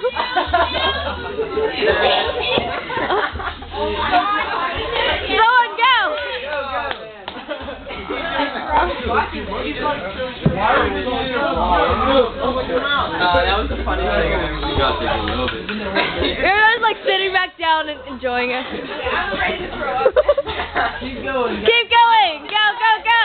Someone go! That was the funniest thing I've ever seen. Got there a little bit. Everyone's like sitting back down and enjoying it. Keep going. Keep going! Go, go, go!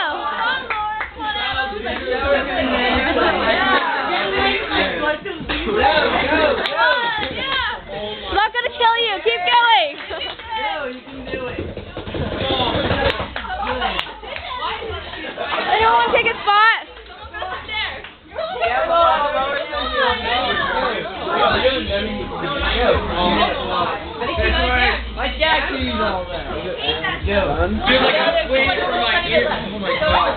It's not gonna kill you. Keep going. Anyone want to take a spot? My dad can use all that. Dude, like I'm waiting for my ears. Oh my god.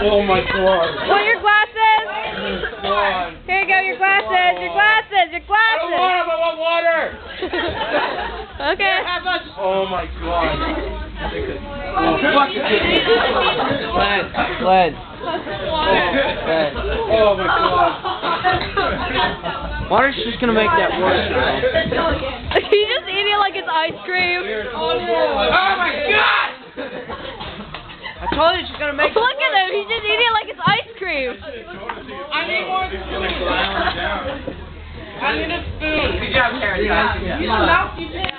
Oh my god. Want your glasses? God. Here you go, your glasses, your glasses, your I glasses. don't want them, I want water. Okay. Oh my god. Oh, fuck it. Glenn. Oh my god. Water's just gonna make that worse. He's just eating it like it's ice cream. Oh my god! I told you she's gonna make Look at him, he's just eating it like it's ice cream. I need more spoon. I need a spoon. Good job, Karen.